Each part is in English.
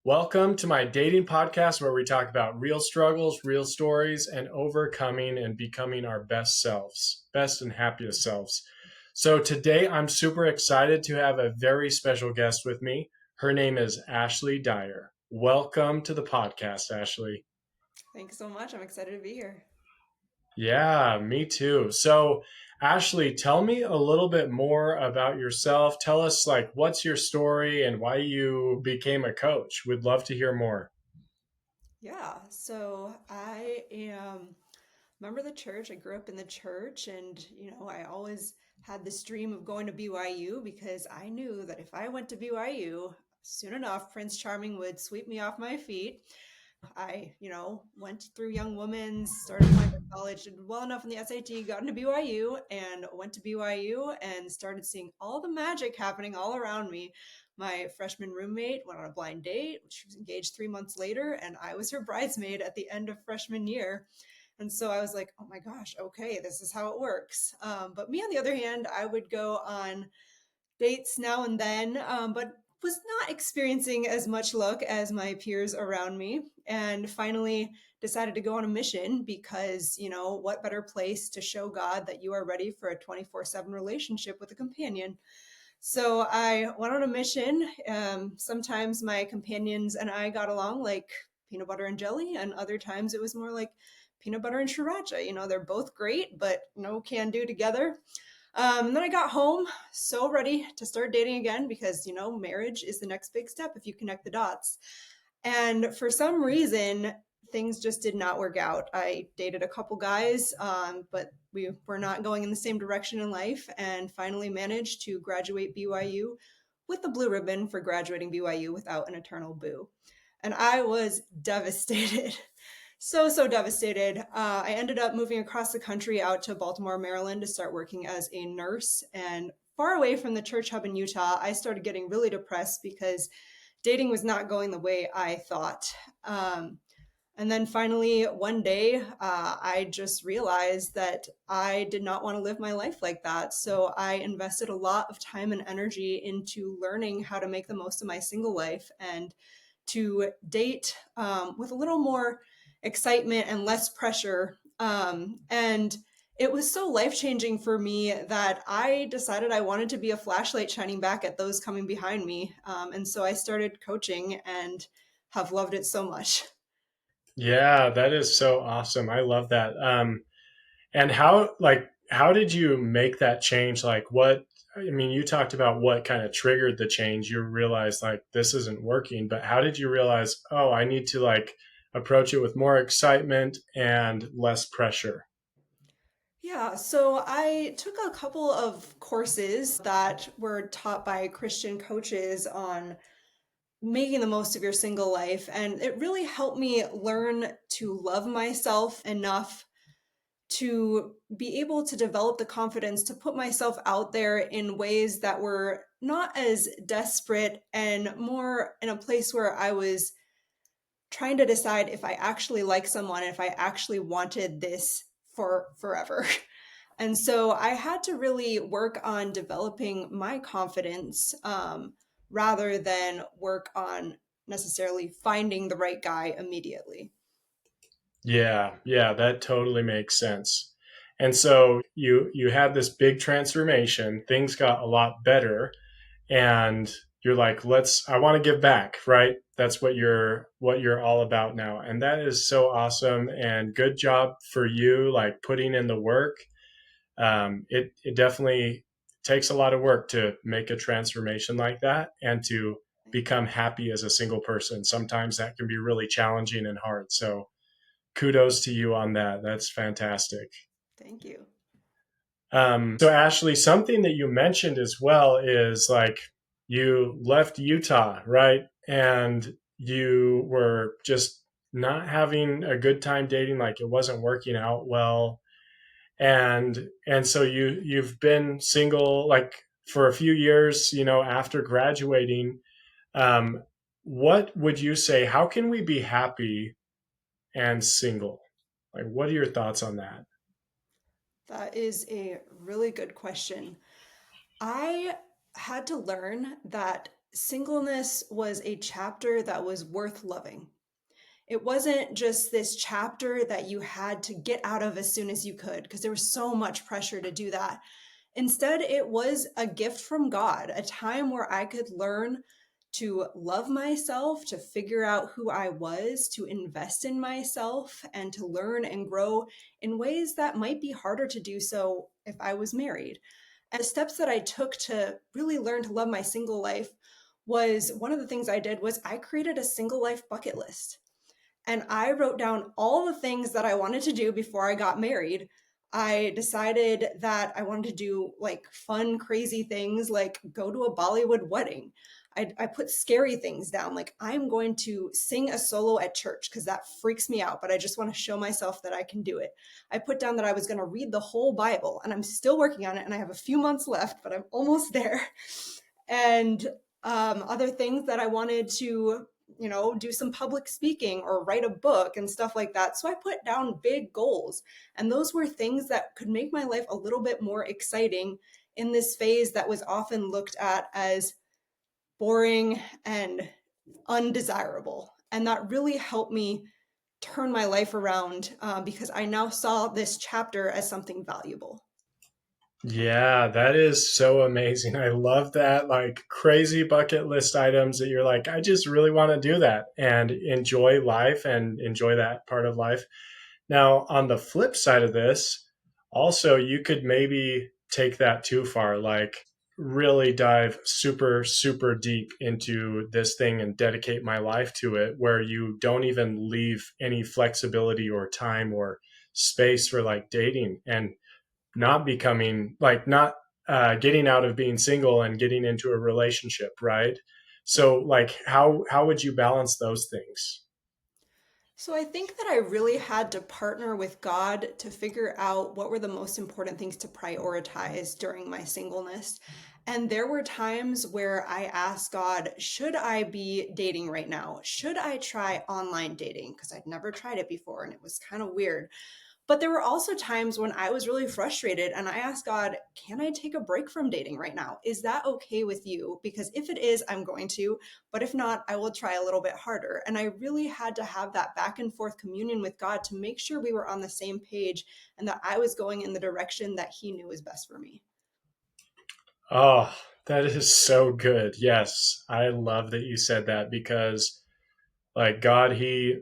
Welcome to my dating podcast where we talk about real struggles, real stories, and overcoming and becoming our best selves, best and happiest selves. So today I'm super excited to have a very special guest with me. Her name is Ashley Dyer. Welcome to the podcast, Ashley. Thanks so much. I'm excited to be here. Yeah, me too. So, Ashley, tell me a little bit more about yourself. Tell us, like, what's your story and why you became a coach. We'd love to hear more. Yeah, so I am a member of the church. I grew up in the church, and I always had this dream of going to BYU because I knew that if I went to BYU, soon enough, Prince Charming would sweep me off my feet. I, went through Young Women's, started applying to college, did well enough in the SAT, got into BYU, and went to BYU and started seeing all the magic happening all around me. My freshman roommate went on a blind date. She was engaged 3 months later, and I was her bridesmaid at the end of freshman year. And so I was like, oh my gosh, okay, this is how it works. But me, on the other hand, I would go on dates now and then, but was not experiencing as much luck as my peers around me. And finally decided to go on a mission because, what better place to show God that you are ready for a 24/7 relationship with a companion? So I went on a mission. Sometimes my companions and I got along like peanut butter and jelly, and other times it was more like peanut butter and sriracha. They're both great, but no can do together. Then I got home, so ready to start dating again because, marriage is the next big step if you connect the dots. And for some reason, things just did not work out. I dated a couple guys, but we were not going in the same direction in life, and finally managed to graduate BYU with the blue ribbon for graduating BYU without an eternal boo. And I was devastated. So devastated. I ended up moving across the country out to Baltimore, Maryland to start working as a nurse. And far away from the church hub in Utah, I started getting really depressed because dating was not going the way I thought. And then finally, one day, I just realized that I did not want to live my life like that. So I invested a lot of time and energy into learning how to make the most of my single life and to date with a little more excitement and less pressure. And it was so life changing for me that I decided I wanted to be a flashlight shining back at those coming behind me. And so I started coaching and have loved it so much. Yeah, that is so awesome. I love that. And how did you make that change? I mean, you talked about what kind of triggered the change. You realized like this isn't working, but how did you realize, oh, I need to like approach it with more excitement and less pressure? Yeah, so I took a couple of courses that were taught by Christian coaches on making the most of your single life. And it really helped me learn to love myself enough to be able to develop the confidence to put myself out there in ways that were not as desperate and more in a place where I was trying to decide if I actually like someone, if I actually wanted this for forever. And so I had to really work on developing my confidence rather than work on necessarily finding the right guy immediately. Yeah, yeah, that totally makes sense. And so you had this big transformation, things got a lot better, and you're like, let's I want to give back, right? That's what you're all about now. And that is so awesome and good job for you like putting in the work. It definitely takes a lot of work to make a transformation like that and to become happy as a single person. Sometimes that can be really challenging and hard. So kudos to you on that. That's fantastic. Thank you. So Ashley, something that you mentioned as well is like you left Utah, right? And you were just not having a good time dating, like it wasn't working out well. And so you've been single like for a few years, after graduating. Um, what would you say? How can we be happy and single? Like, what are your thoughts on that? That is a really good question. I had to learn that singleness was a chapter that was worth loving. It wasn't just this chapter that you had to get out of as soon as you could, because there was so much pressure to do that. Instead, it was a gift from God, a time where I could learn to love myself, to figure out who I was, to invest in myself, and to learn and grow in ways that might be harder to do so if I was married. And the steps that I took to really learn to love my single life was one of the things I did was I created a single life bucket list. And I wrote down all the things that I wanted to do before I got married. I decided that I wanted to do like fun, crazy things, like go to a Bollywood wedding. I put scary things down, like I'm going to sing a solo at church because that freaks me out, but I just want to show myself that I can do it. I put down that I was going to read the whole Bible, and I'm still working on it, and I have a few months left, but I'm almost there. And other things that I wanted to, do some public speaking or write a book and stuff like that. So I put down big goals. And those were things that could make my life a little bit more exciting in this phase that was often looked at as boring and undesirable. And that really helped me turn my life around because I now saw this chapter as something valuable. Yeah, that is so amazing. I love that, like crazy bucket list items that you're like, I just really want to do that and enjoy life and enjoy that part of life. Now, on the flip side of this, also, you could maybe take that too far, like really dive super, super deep into this thing and dedicate my life to it, where you don't even leave any flexibility or time or space for like dating and not becoming like not getting out of being single and getting into a relationship, right? So, like, how would you balance those things? So I think that I really had to partner with God to figure out what were the most important things to prioritize during my singleness. And there were times where I asked God, should I be dating right now? Should I try online dating? Because I'd never tried it before and it was kind of weird. But there were also times when I was really frustrated and I asked God, can I take a break from dating right now? Is that okay with you? Because if it is, I'm going to. But if not, I will try a little bit harder. And I really had to have that back and forth communion with God to make sure we were on the same page and that I was going in the direction that He knew was best for me. Oh, that is so good. Yes, I love that you said that because like God, he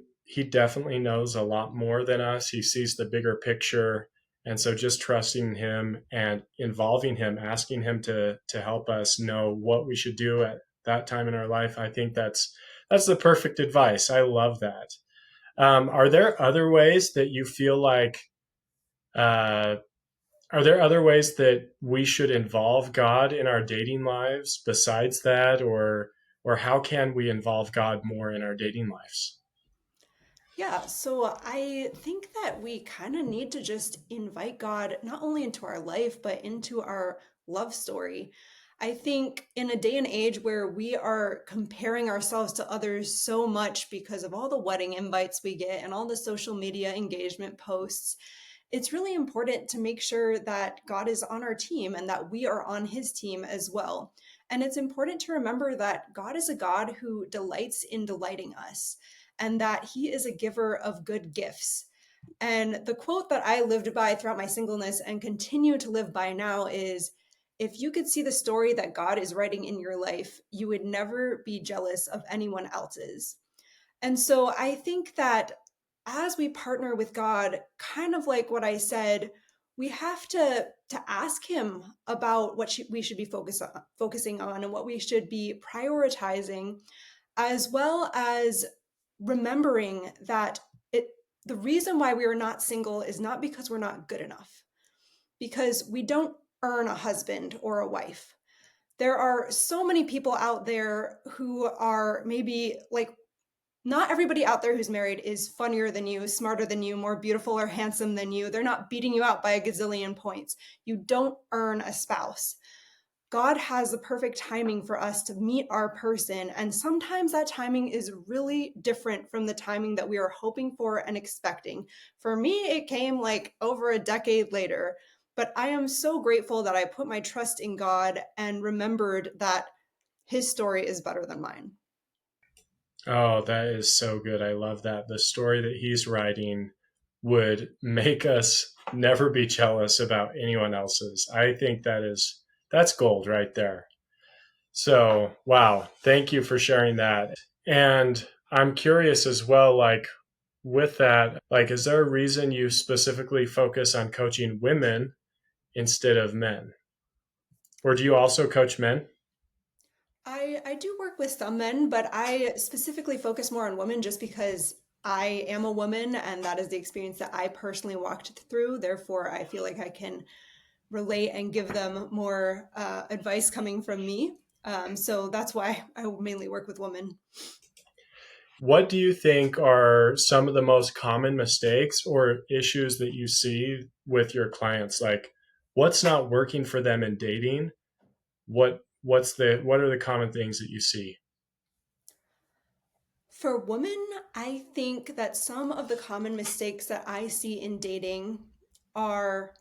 definitely knows a lot more than us. He sees the bigger picture. And so just trusting him and involving him, asking him to help us know what we should do at that time in our life, I think that's the perfect advice. I love that. Are there other ways that you feel like uh, are there other ways that we should involve God in our dating lives besides that, or how can we involve God more in our dating lives? Yeah, so I think that we kind of need to just invite God not only into our life, but into our love story. I think in a day and age where we are comparing ourselves to others so much because of all the wedding invites we get and all the social media engagement posts, it's really important to make sure that God is on our team and that we are on his team as well. And it's important to remember that God is a God who delights in delighting us and that he is a giver of good gifts. And the quote that I lived by throughout my singleness and continue to live by now is, if you could see the story that God is writing in your life, you would never be jealous of anyone else's. And so I think that as we partner with God, kind of like what I said, we have to ask him about what we should be focusing on and what we should be prioritizing, as well as remembering that it the reason why we are not single is not because we're not good enough, because we don't earn a husband or a wife. There are so many people out there who are maybe like, not everybody out there who's married is funnier than you, smarter than you, more beautiful or handsome than you. They're not beating you out by a gazillion points. You don't earn a spouse. God has the perfect timing for us to meet our person. And sometimes that timing is really different from the timing that we are hoping for and expecting. For me, it came like over a decade later. But I am so grateful that I put my trust in God and remembered that his story is better than mine. Oh, that is so good. I love that. The story that he's writing would make us never be jealous about anyone else's. I think that's gold right there. So, wow, thank you for sharing that. And I'm curious as well, like with that, like, is there a reason you specifically focus on coaching women instead of men? Or do you also coach men? I do work with some men, but I specifically focus more on women just because I am a woman and that is the experience that I personally walked through. Therefore, I feel like I can relate and give them more advice coming from me. So that's why I mainly work with women. What do you think are some of the most common mistakes or issues that you see with your clients? Like, what's not working for them in dating? What are the common things that you see? For women, I think that some of the common mistakes that I see in dating are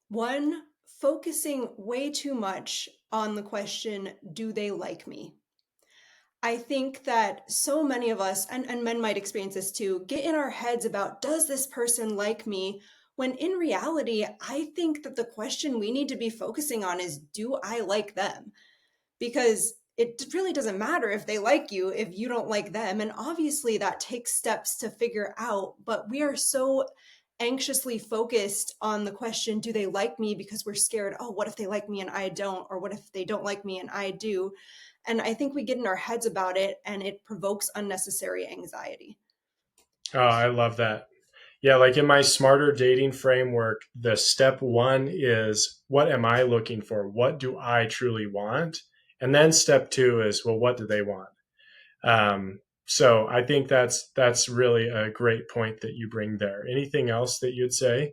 one, focusing way too much on the question, do they like me? I think that so many of us, and men might experience this too, get in our heads about, does this person like me? When in reality, I think that the question we need to be focusing on is, do I like them? Because it really doesn't matter if they like you if you don't like them. And obviously, that takes steps to figure out. But we are so anxiously focused on the question, do they like me? Because we're scared, oh, what if they like me and I don't? Or what if they don't like me and I do? And I think we get in our heads about it and it provokes unnecessary anxiety. Oh, I love that. Yeah, like in my smarter dating framework, the step one is what am I looking for? What do I truly want? And then step two is, well, what do they want? So I think that's really a great point that you bring there. Anything else that you'd say?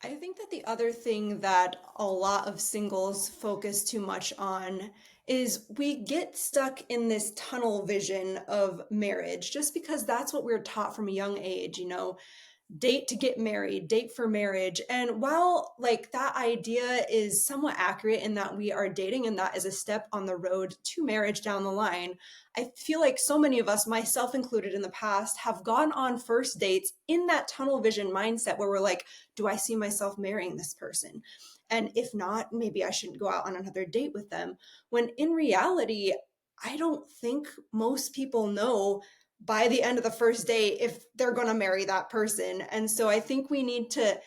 I think that the other thing that a lot of singles focus too much on is we get stuck in this tunnel vision of marriage just because that's what we're taught from a young age, date to get married, date for marriage. And while like that idea is somewhat accurate in that we are dating and that is a step on the road to marriage down the line, I feel like so many of us, myself included in the past, have gone on first dates in that tunnel vision mindset where we're like, do I see myself marrying this person? And if not, maybe I shouldn't go out on another date with them. When in reality, I don't think most people know by the end of the first date if they're going to marry that person. And so I think we need to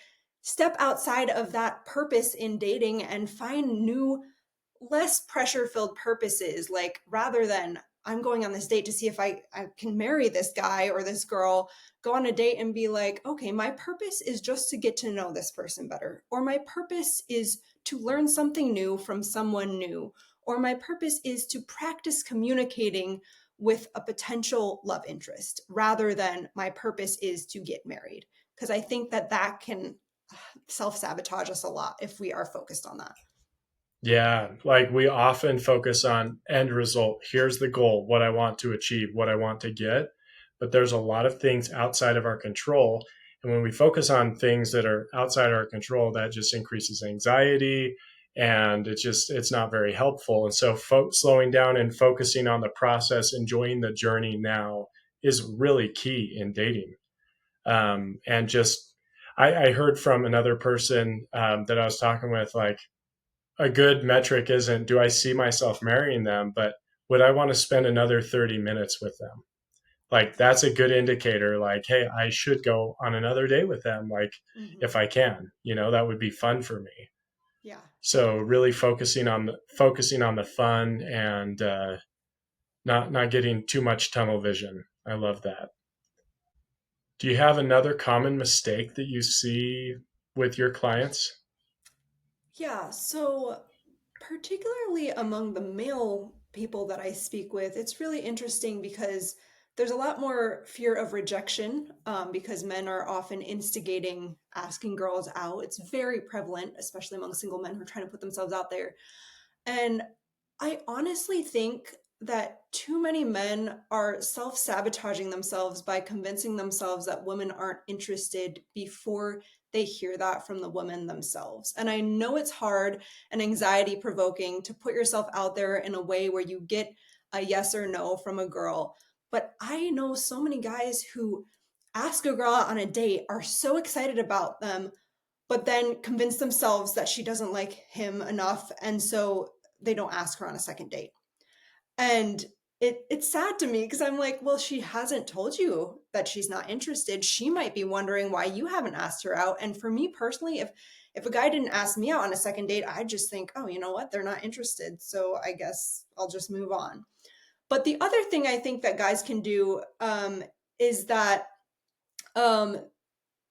step outside of that purpose in dating and find new, less pressure filled purposes. Like rather than I'm going on this date to see if I can marry this guy or this girl, go on a date and be like, okay, my purpose is just to get to know this person better. Or my purpose is to learn something new from someone new. Or my purpose is to practice communicating with a potential love interest rather than my purpose is to get married. Because I think that that can self sabotage us a lot if we are focused on that. Yeah, like we often focus on end result. Here's the goal, what I want to achieve, what I want to get. But there's a lot of things outside of our control. And when we focus on things that are outside our control, that just increases anxiety and it's not very helpful. And so slowing down and focusing on the process, enjoying the journey now is really key in dating. And just, I heard from another person that I was talking with, like, a good metric isn't do I see myself marrying them, but would I want to spend another 30 minutes with them? Like that's a good indicator. Like, hey, I should go on another day with them. Like Mm-hmm. if I can, that would be fun for me. Yeah, So totally. really focusing on the fun and not getting too much tunnel vision. I love that. Do you have another common mistake that you see with your clients? Yeah, so particularly among the male people that I speak with, it's really interesting because there's a lot more fear of rejection because men are often instigating asking girls out. It's very prevalent, especially among single men who are trying to put themselves out there. And I honestly think that too many men are self-sabotaging themselves by convincing themselves that women aren't interested before they hear that from the women themselves. And I know it's hard and anxiety provoking to put yourself out there in a way where you get a yes or no from a girl. But I know so many guys who ask a girl out on a date, are so excited about them, but then convince themselves that she doesn't like him enough. And so they don't ask her on a second date. And it's sad to me because I'm like, well, she hasn't told you that she's not interested. She might be wondering why you haven't asked her out. And for me personally, if a guy didn't ask me out on a second date, I just think, oh, you know what? They're not interested. So I guess I'll just move on. But the other thing I think that guys can do is that um,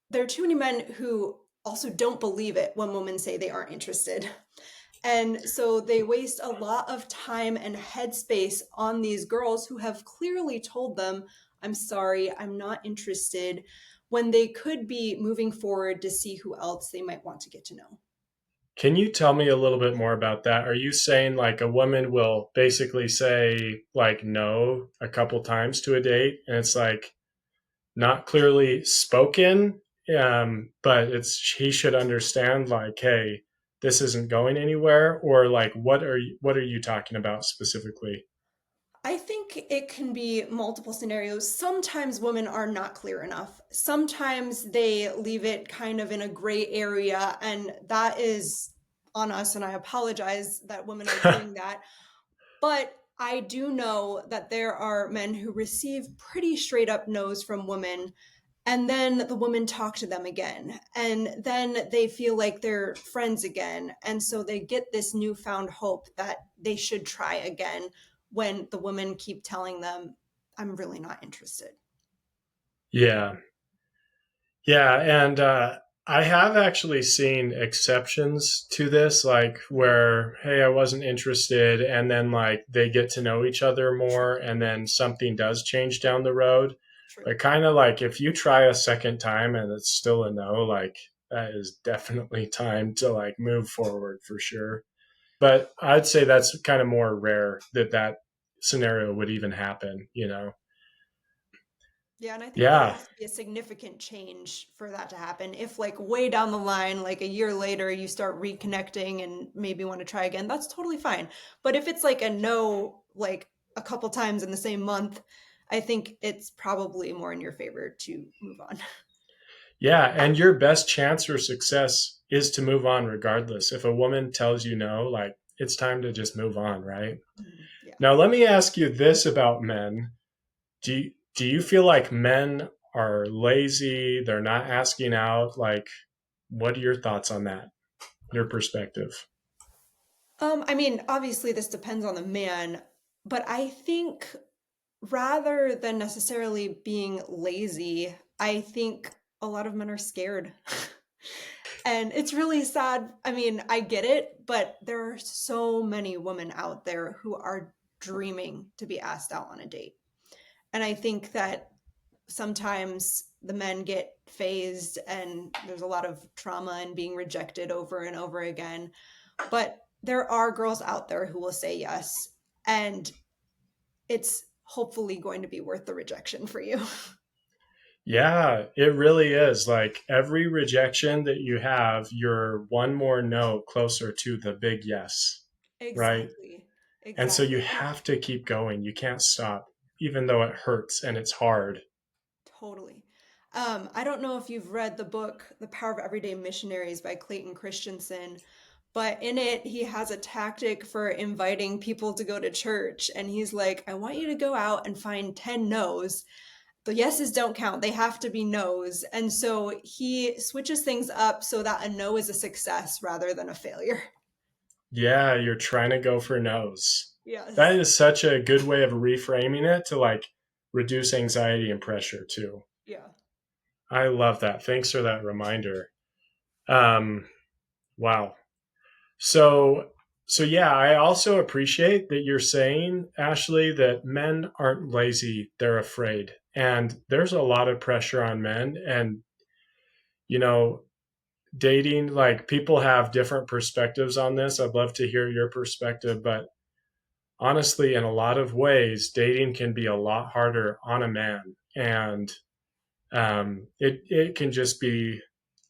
there are too many men who also don't believe it when women say they aren't interested. And so they waste a lot of time and headspace on these girls who have clearly told them, I'm sorry, I'm not interested, when they could be moving forward to see who else they might want to get to know. Can you tell me a little bit more about that? Are you saying like a woman will basically say like no a couple times to a date and it's like not clearly spoken, but it's he should understand like, hey, this isn't going anywhere, or like what are you talking about specifically? I think it can be multiple scenarios. Sometimes women are not clear enough. Sometimes they leave it kind of in a gray area, and that is on us. And I apologize that women are doing that. But I do know that there are men who receive pretty straight up no's from women, and then the women talk to them again. And then they feel like they're friends again. And so they get this newfound hope that they should try again when the women keep telling them, I'm really not interested. Yeah, yeah, and I have actually seen exceptions to this, like where, hey, I wasn't interested, and then like they get to know each other True, more, and then something does change down the road. true. But kind of like if you try a second time and it's still a no, like that is definitely time to like move forward for sure. But I'd say that's kind of more rare that that scenario would even happen, you know? Yeah, and I think there Yeah. has to be a significant change for that to happen. If, like, way down the line, like a year later, you start reconnecting and maybe want to try again, that's totally fine. But if it's like a no, like a couple times in the same month, I think it's probably more in your favor to move on. Yeah, and your best chance for success is to move on regardless. If a woman tells you no, like it's time to just move on, right? Mhm. Yeah. Now, let me ask you this about men. Do you feel like men are lazy, they're not asking out? Like what are your thoughts on that? Your perspective? I mean, obviously, this depends on the man, but I think rather than necessarily being lazy, I think a lot of men are scared. And it's really sad. I mean, I get it, but there are so many women out there who are dreaming to be asked out on a date. And I think that sometimes the men get phased and there's a lot of trauma and being rejected over and over again. But there are girls out there who will say yes. And it's hopefully going to be worth the rejection for you. Yeah, it really is. Like every rejection that you have, you're one more no closer to the big yes, right? Exactly. And so you Exactly. And have to keep going. You can't stop, even though it hurts and it's hard. totally. I don't know if you've read the book The Power of Everyday Missionaries by Clayton Christensen, but in it, he has a tactic for inviting people to go to church. And he's like, I want you to go out and find 10 no's. The yeses don't count, they have to be no's. And so he switches things up so that a no is a success rather than a failure. Yeah, you're trying to go for no's. That Yes. is such a good way of reframing it to like reduce anxiety and pressure too. Yeah. I love that. Thanks for that reminder. Um, wow. So, so yeah, I also appreciate that you're saying, Ashley, that men aren't lazy, they're afraid. And there's a lot of pressure on men. And, you know, dating, like people have different perspectives on this. I'd love to hear your perspective, but honestly, in a lot of ways, dating can be a lot harder on a man, and it can just be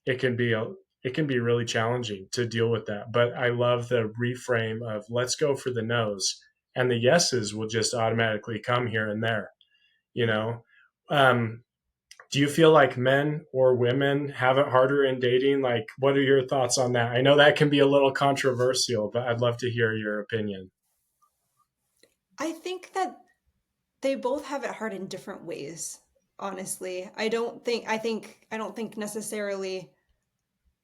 it can be a it can be really challenging to deal with that. But I love the reframe of let's go for the no's, and the yeses will just automatically come here and there. You Hmm. know, um, do you feel like men or women have it harder in dating? Like, what are your thoughts on that? I know that can be a little controversial, but I'd love to hear your opinion. I think that they both have it hard in different ways, honestly. I don't think necessarily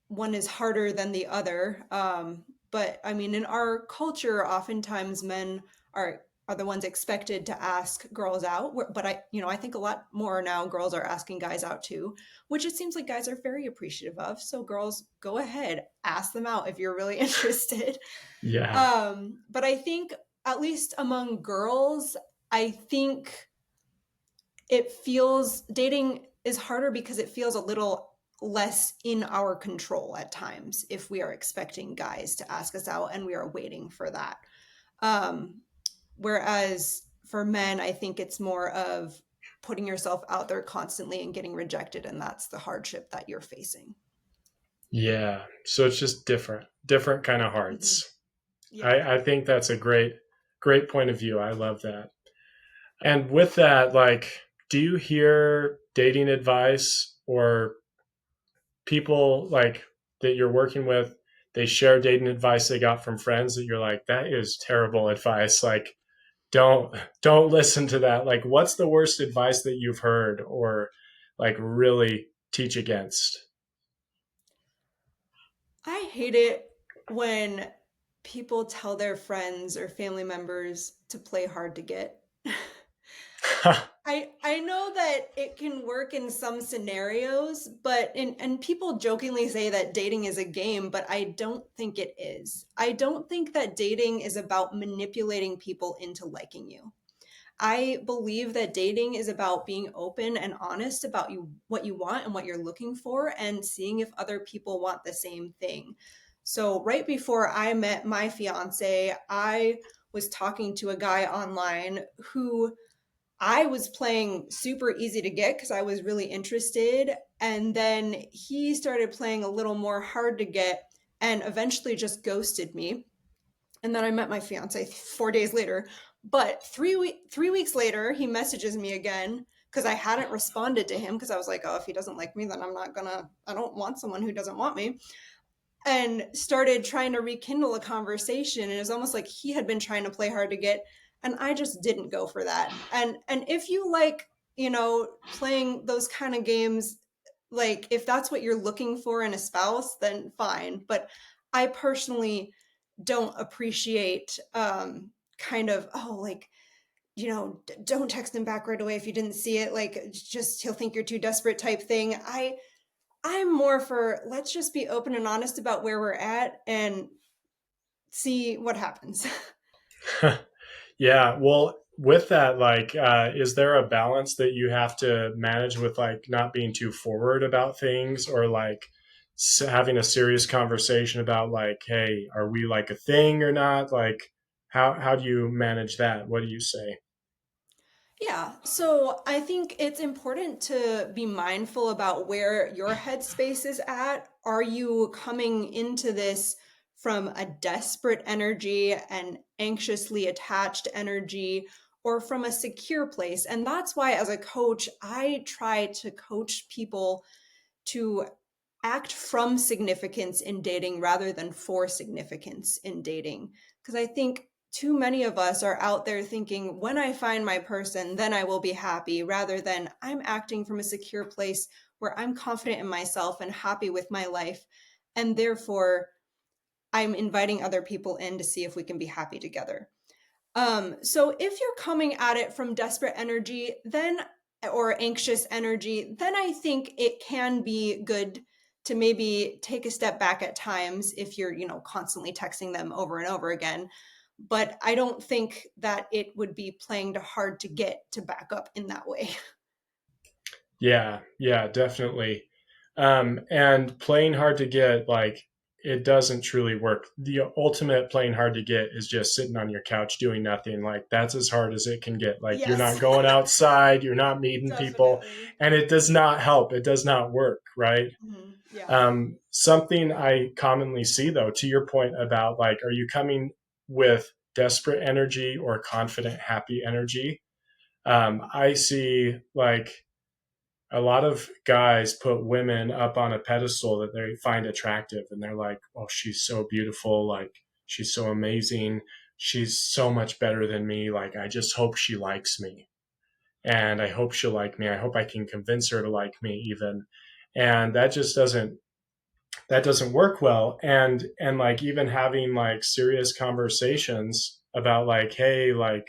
one is harder than the other. But I mean, in our culture, oftentimes men are are the ones expected to ask girls out. But I think a lot more now girls are asking guys out too, which it seems like guys are very appreciative of. So girls, go ahead, ask them out if you're really interested. Yeah. But I think at least among girls, I think it feels dating is harder because it feels a little less in our control at times if we are expecting guys to ask us out and we are waiting for that. Um, Whereas for men, I think it's more of putting yourself out there constantly and getting rejected, and that's the hardship that you're facing. Yeah. So it's just different kind of Hmm. hearts. Yeah. I think that's a great point of view. I love that. And with that, like, do you hear dating advice or people like that you're working with, they share dating advice they got from friends that you're like, that is terrible advice. Like, don't listen to that. Like, what's the worst advice that you've heard or like really teach against? I hate it when people tell their friends or family members to play hard to get. I know that it can work in some scenarios, and people jokingly say that dating is a game, but I don't think it is. I don't think that dating is about manipulating people into liking you. I believe that dating is about being open and honest about what you want and what you're looking for and seeing if other people want the same thing. So right before I met my fiance, I was talking to a guy online who I was playing super easy to get because I was really interested. And then he started playing a little more hard to get and eventually just ghosted me. And then I met my fiance 4 days later. But 3 weeks later, he messages me again because I hadn't responded to him because I was like, oh, if he doesn't like me, then I don't want someone who doesn't want me, and started trying to rekindle a conversation, and it was almost like he had been trying to play hard to get, and I just didn't go for that. And if you like, playing those kind of games, like if that's what you're looking for in a spouse, then fine. But I personally don't appreciate kind of, oh, like, don't text him back right away if you didn't see it, like just he'll think you're too desperate type thing. I'm more for let's just be open and honest about where we're at and see what happens. Yeah, well, with that, like, is there a balance that you have to manage with, like, not being too forward about things, or like having a serious conversation about, like, hey, are we like a thing or not? Like, how do you manage that? What do you say? Yeah, so I think it's important to be mindful about where your headspace is at. Are you coming into this from a desperate energy and anxiously attached energy, or from a secure place? And that's why, as a coach, I try to coach people to act from significance in dating rather than for significance in dating. Because I think too many of us are out there thinking, when I find my person, then I will be happy, rather than I'm acting from a secure place where I'm confident in myself and happy with my life. And therefore, I'm inviting other people in to see if we can be happy together. So if you're coming at it from desperate energy, then or anxious energy, then I think it can be good to maybe take a step back at times if you're, constantly texting them over and over again. But I don't think that it would be playing to hard to get to back up in that way. Yeah, yeah, definitely. And playing hard to get, like, it doesn't truly work. The ultimate playing hard to get is just sitting on your couch doing nothing. Like that's as hard as it can get. Like you're Yes, not going outside, you're not meeting people, definitely. and it does not help. It does not work, right? Yeah. Something I commonly see, though, to your point about like, are you coming with desperate energy or confident, happy energy? I see like a lot of guys put women up on a pedestal that they find attractive, and they're like, oh, she's so beautiful. Like, she's so amazing. She's so much better than me. Like, I just hope she likes me. And I hope she'll like me. I hope I can convince her to like me, even. And that just doesn't work well. And like even having like serious conversations about like, hey, like,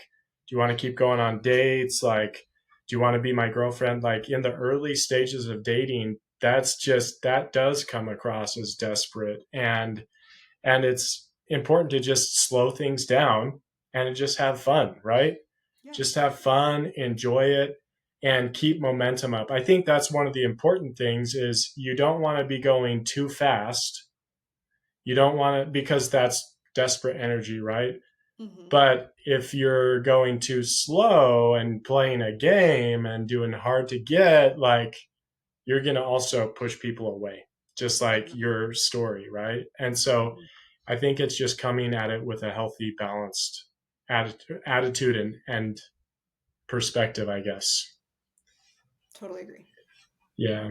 do you want to keep going on dates? Like, do you want to be my girlfriend? Like in the early stages of dating, that does come across as desperate. And it's important to just slow things down and just have fun, right? Yeah. Just have fun, enjoy it, and keep momentum up. I think that's one of the important things is you don't want to be going too fast. You don't want to, because that's desperate energy, right? hmm But if you're going too slow and playing a game and doing hard to get, like you're going to also push people away, just like Definitely. your story, right? And so hmm I think it's just coming at it with a healthy, balanced attitude and perspective, I guess. Totally agree. Yeah.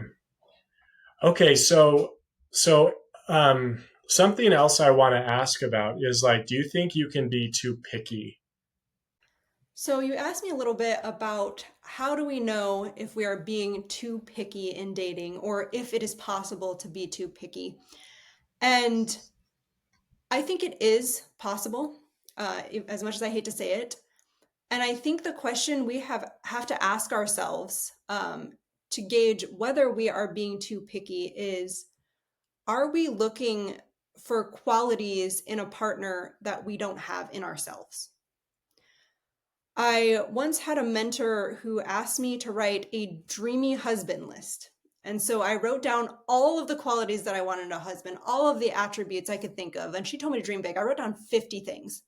Okay. So something else I want to ask about is like, do you think you can be too picky? So you asked me a little bit about how do we know if we are being too picky in dating or if it is possible to be too picky. And I think it is possible, as much as I hate to say it. And I think the question we have to ask ourselves to gauge whether we are being too picky is, are we looking for qualities in a partner that we don't have in ourselves? I once had a mentor who asked me to write a dreamy husband list. And so I wrote down all of the qualities that I wanted in a husband, all of the attributes I could think of. And she told me to dream big. I wrote down 50 things.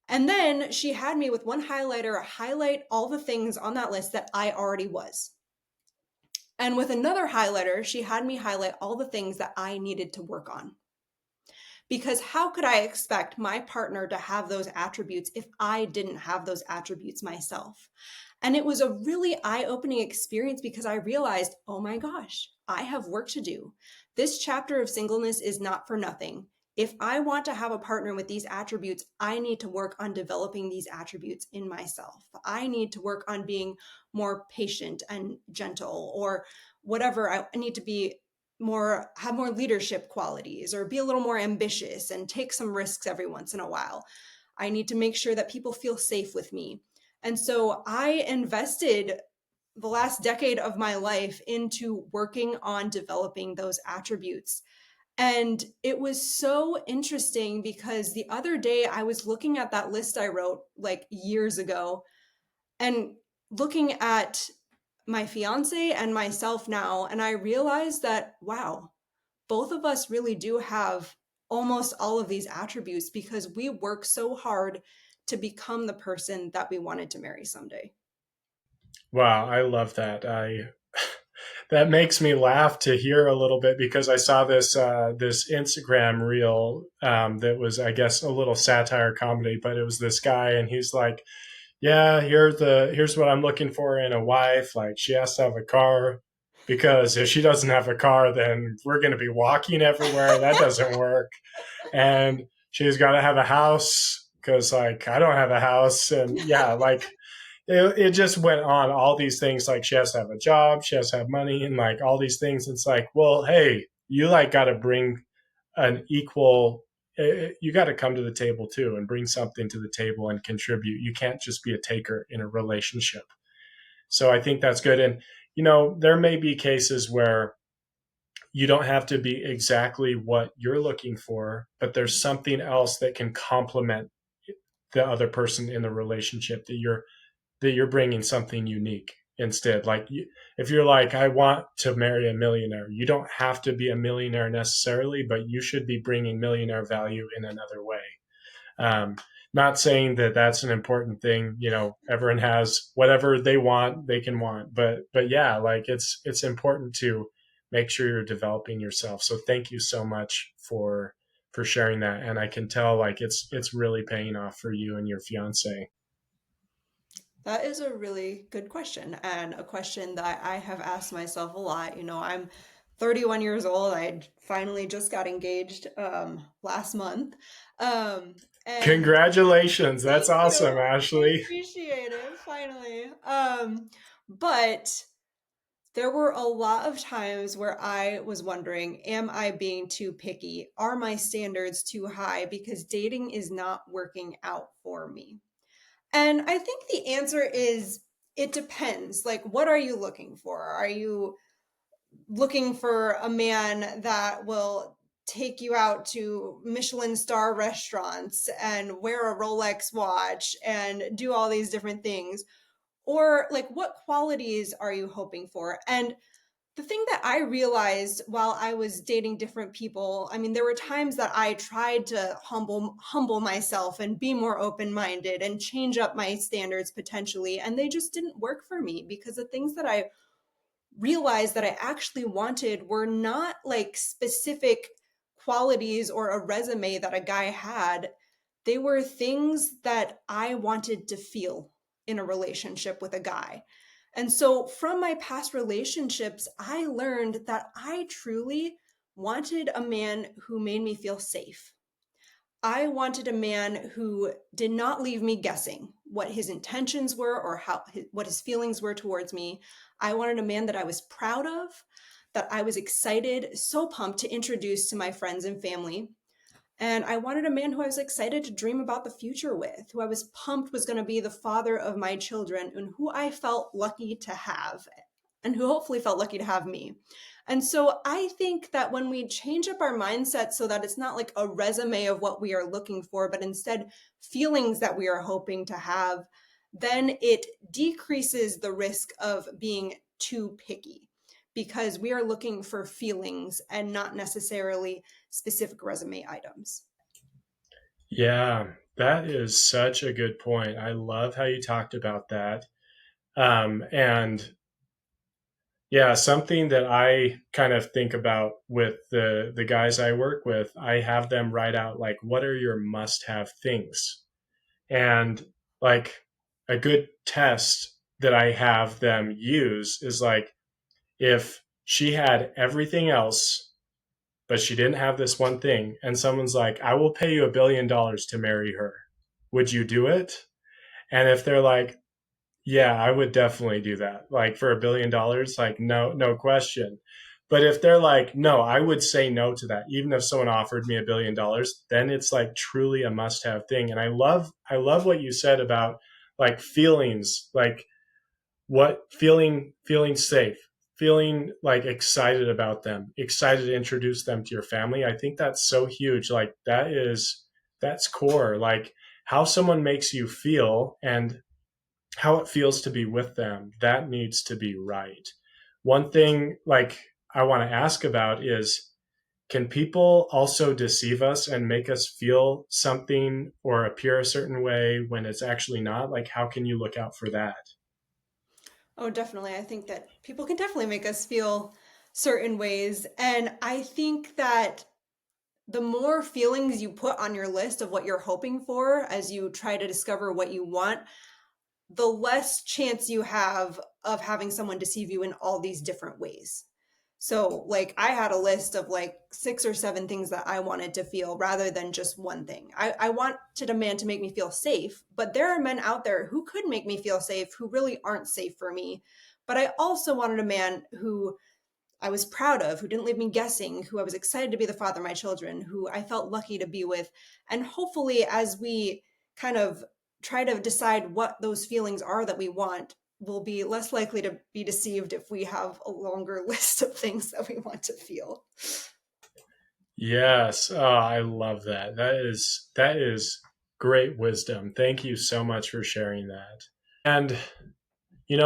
And then she had me with one highlighter highlight all the things on that list that I already was. And with another highlighter, she had me highlight all the things that I needed to work on. Because how could I expect my partner to have those attributes if I didn't have those attributes myself? And it was a really eye opening experience because I realized, oh my gosh, I have work to do. This chapter of singleness is not for nothing. If I want to have a partner with these attributes, I need to work on developing these attributes in myself. I need to work on being more patient and gentle, or whatever. I need to be more, have more leadership qualities, or be a little more ambitious and take some risks every once in a while. I need to make sure that people feel safe with me. And so I invested the last decade of my life into working on developing those attributes. And it was so interesting because the other day I was looking at that list I wrote like years ago and looking at my fiance and myself now. And I realized that, wow, both of us really do have almost all of these attributes because we work so hard to become the person that we wanted to marry someday. Wow, I love that. I that makes me laugh to hear a little bit because I saw this Instagram reel that was, I guess, a little satire comedy, but it was this guy and he's like, yeah, here's what I'm looking for in a wife. Like she has to have a car because if she doesn't have a car, then we're going to be walking everywhere. That doesn't work. And she's got to have a house because like I don't have a house. And yeah, like it just went on all these things. Like she has to have a job, she has to have money, and like all these things. It's like, well, hey, you like got to bring an equal, you got to come to the table too and bring something to the table and contribute. You can't just be a taker in a relationship. So I think that's good. And there may be cases where you don't have to be exactly what you're looking for, but there's something else that can complement the other person in the relationship, that you're bringing something unique. instead. Like, if you're like, I want to marry a millionaire, you don't have to be a millionaire necessarily, but you should be bringing millionaire value in another way. Um, Not saying that that's an important thing. You know, everyone has whatever they want, they can want. But yeah, like it's important to make sure you're developing yourself. So thank you so much for sharing that. And I can tell like it's really paying off for you and your fiance. That is a really good question, and a question that I have asked myself a lot. You know, I'm 31 years old. I finally just got engaged last month. And Congratulations. That's thank awesome, you. I Ashley. appreciate it, finally. But there were a lot of times where I was wondering, am I being too picky? Are my standards too high? Because dating is not working out for me. And I think the answer is it depends. Like, what are you looking for? Are you looking for a man that will take you out to Michelin star restaurants and wear a Rolex watch and do all these different things? Or, like, what qualities are you hoping for? And the thing that I realized while I was dating different people, I mean, there were times that I tried to humble myself and be more open-minded and change up my standards potentially, and they just didn't work for me because the things that I realized that I actually wanted were not like specific qualities or a resume that a guy had. They were things that I wanted to feel in a relationship with a guy. And so from my past relationships, I learned that I truly wanted a man who made me feel safe. I wanted a man who did not leave me guessing what his intentions were or what his feelings were towards me. I wanted a man that I was proud of, that I was excited, so pumped to introduce to my friends and family. And I wanted a man who I was excited to dream about the future with, who I was pumped was going to be the father of my children, and who I felt lucky to have, and who hopefully felt lucky to have me. And so I think that when we change up our mindset so that it's not like a resume of what we are looking for, but instead feelings that we are hoping to have, then it decreases the risk of being too picky because we are looking for feelings and not necessarily specific resume items. Yeah, that is such a good point. I love how you talked about that. And yeah, something that I kind of think about with the guys I work with, I have them write out like what are your must-have things? And like a good test that I have them use is like if she had everything else but she didn't have this one thing and someone's like, "I will pay you $1 billion to marry her." Would you do it? And if they're like, yeah, I would definitely do that. Like for $1 billion, like no question. But if they're like, no, I would say no to that. Even if someone offered me $1 billion, then it's like truly a must-have thing. And I love what you said about like feelings, like what feeling safe, feeling like excited about them, excited to introduce them to your family. I think that's so huge. Like that's core. Like how someone makes you feel and how it feels to be with them, that needs to be right. One thing like I want to ask about is can people also deceive us and make us feel something or appear a certain way when it's actually not? Like how can you look out for that? Oh, definitely. I think that people can definitely make us feel certain ways. And I think that the more feelings you put on your list of what you're hoping for as you try to discover what you want, the less chance you have of having someone deceive you in all these different ways. So, like, I had a list of like 6 or 7 things that I wanted to feel rather than just one thing. I wanted a man to make me feel safe, but there are men out there who could make me feel safe who really aren't safe for me. But I also wanted a man who I was proud of, who didn't leave me guessing, who I was excited to be the father of my children, who I felt lucky to be with. And hopefully, as we kind of try to decide what those feelings are that we want, we'll be less likely to be deceived if we have a longer list of things that we want to feel. Yes, oh, I love that. That is great wisdom. Thank you so much for sharing that. And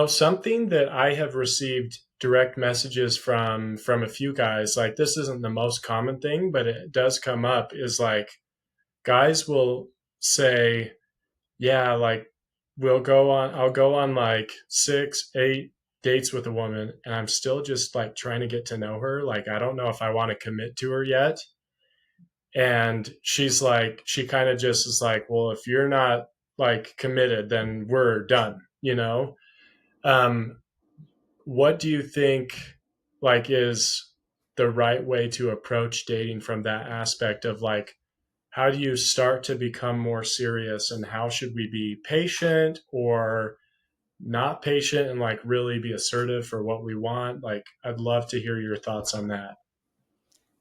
Something that I have received direct messages from a few guys, like this isn't the most common thing, but it does come up, is like guys will say, yeah, like I'll go on like 6, 8 dates with a woman and I'm still just like trying to get to know her. Like I don't know if I want to commit to her yet. And she kind of just is like, well, if you're not like committed, then we're done, you know? Um, what do you think like is the right way to approach dating from that aspect of like how do you start to become more serious and how should we be patient or not patient and like really be assertive for what we want? Like I'd love to hear your thoughts on that.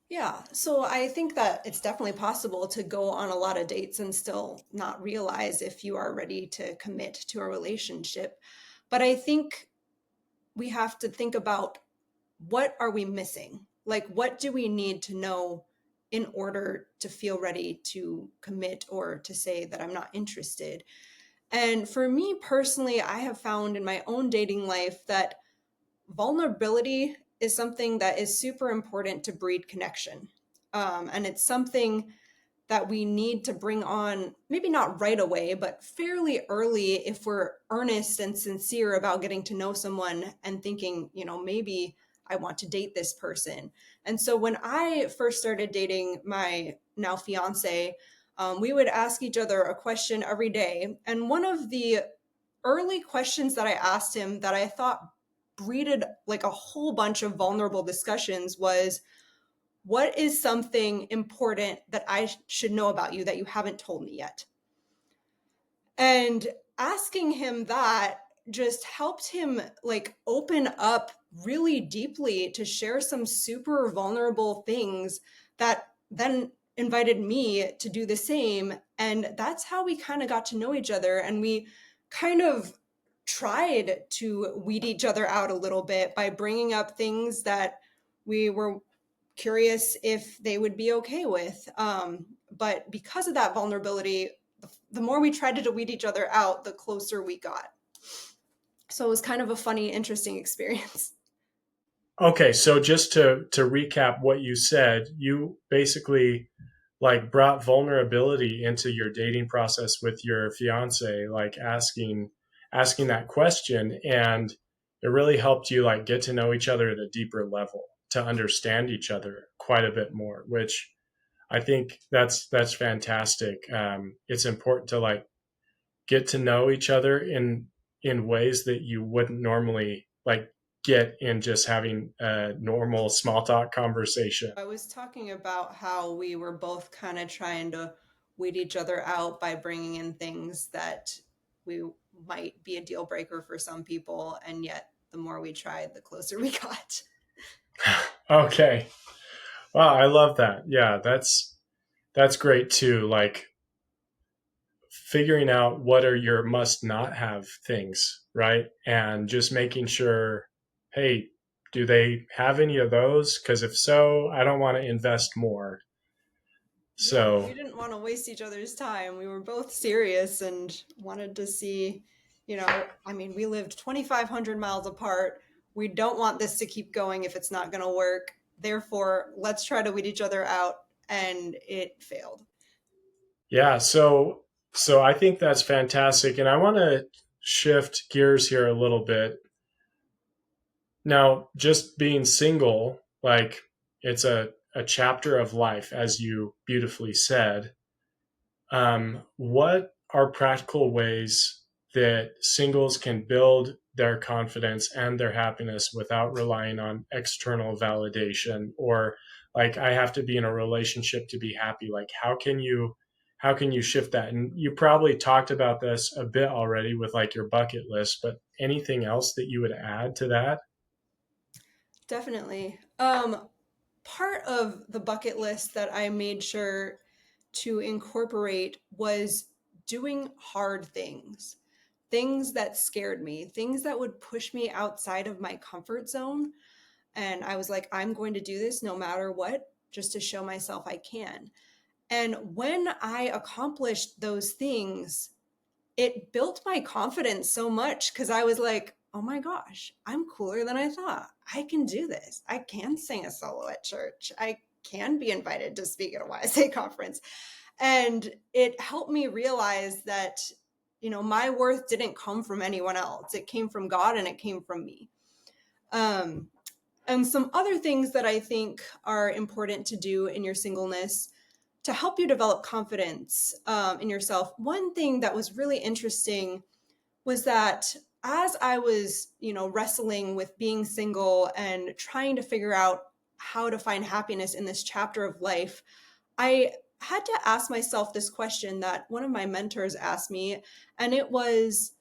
Yeah, so I think that it's definitely possible to go on a lot of dates and still not realize if you are ready to commit to a relationship. But I think we have to think about, what are we missing? Like, what do we need to know in order to feel ready to commit or to say that I'm not interested? And for me personally, I have found in my own dating life that vulnerability is something that is super important to breed connection. And it's something that we need to bring on, maybe not right away, but fairly early if we're earnest and sincere about getting to know someone and thinking, maybe I want to date this person. And so when I first started dating my now fiance, we would ask each other a question every day. And one of the early questions that I asked him that I thought breeded like a whole bunch of vulnerable discussions was, what is something important that I should know about you that you haven't told me yet? And asking him that just helped him like open up really deeply to share some super vulnerable things that then invited me to do the same. And that's how we kind of got to know each other. And we kind of tried to weed each other out a little bit by bringing up things that we were curious if they would be okay with. But because of that vulnerability, the more we tried to weed each other out, the closer we got. So it was kind of a funny, interesting experience. Okay, so just to recap what you said, you basically like brought vulnerability into your dating process with your fiance, like asking that question, and it really helped you like get to know each other at a deeper level, to understand each other quite a bit more, which I think that's fantastic. It's important to like get to know each other in ways that you wouldn't normally like get in just having a normal small talk conversation. I was talking about how we were both kind of trying to weed each other out by bringing in things that we might be a deal breaker for some people, and yet the more we tried, the closer we got. Okay. Wow, I love that. Yeah, that's great too. Like figuring out what are your must not have things, right? And just making sure, hey, do they have any of those? Because if so, I don't want to invest more. Yeah, we So, didn't want to waste each other's time. We were both serious and wanted to see, I mean, we lived 2,500 miles apart. We don't want this to keep going if it's not going to work. Therefore, let's try to weed each other out. And it failed. yeah, so I think that's fantastic and I want to shift gears here a little bit. Now, just being single, like it's a chapter of life as you beautifully said. What are practical ways that singles can build their confidence and their happiness without relying on external validation or like I have to be in a relationship to be happy? Like how can you shift that? And you probably talked about this a bit already with like your bucket list, but anything else that you would add to that? Definitely. Part of the bucket list that I made sure to incorporate was doing hard things, things that scared me, things that would push me outside of my comfort zone. And I was like, I'm going to do this no matter what, just to show myself I can. And when I accomplished those things, it built my confidence so much because I was like, oh my gosh, I'm cooler than I thought. I can do this. I can sing a solo at church. I can be invited to speak at a YSA conference. And it helped me realize that, my worth didn't come from anyone else. It came from God and it came from me. Um, and some other things that I think are important to do in your singleness to help you develop confidence in yourself. One thing that was really interesting was that as I was, wrestling with being single and trying to figure out how to find happiness in this chapter of life, I had to ask myself this question that one of my mentors asked me. And it was,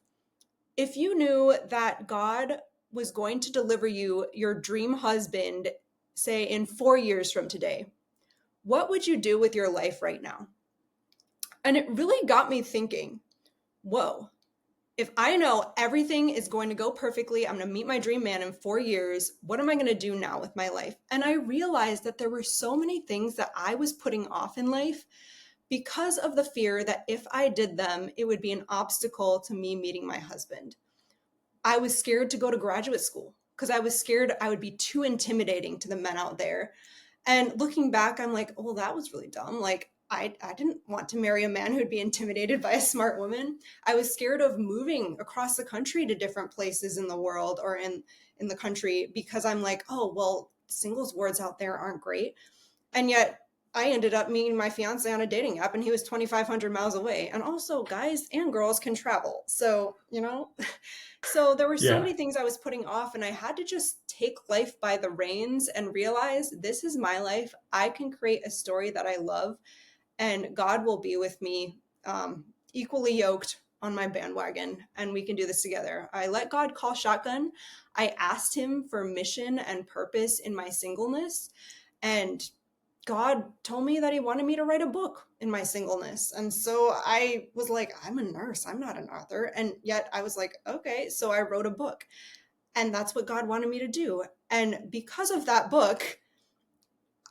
if you knew that God was going to deliver you your dream husband, say in 4 years from today, what would you do with your life right now? And it really got me thinking, whoa, if I know everything is going to go perfectly, I'm going to meet my dream man in 4 years, what am I going to do now with my life? And I realized that there were so many things that I was putting off in life because of the fear that if I did them, it would be an obstacle to me meeting my husband. I was scared to go to graduate school because I was scared I would be too intimidating to the men out there. And looking back, I'm like, oh, that was really dumb. Like, I didn't want to marry a man who'd be intimidated by a smart woman. I was scared of moving across the country to different places in the world or in the country because I'm like, oh, well, singles wards out there aren't great. And yet I ended up meeting my fiance on a dating app and he was 2,500 miles away. And also, guys and girls can travel. So, so there were so Yeah. many things I was putting off, and I had to just take life by the reins and realize this is my life. I can create a story that I love, and God will be with me, equally yoked on my bandwagon, and we can do this together. I let God call shotgun. I asked him for mission and purpose in my singleness, and God told me that he wanted me to write a book in my singleness. And so I was like, I'm a nurse, I'm not an author. And yet I was like, okay, so I wrote a book. And that's what God wanted me to do. And because of that book,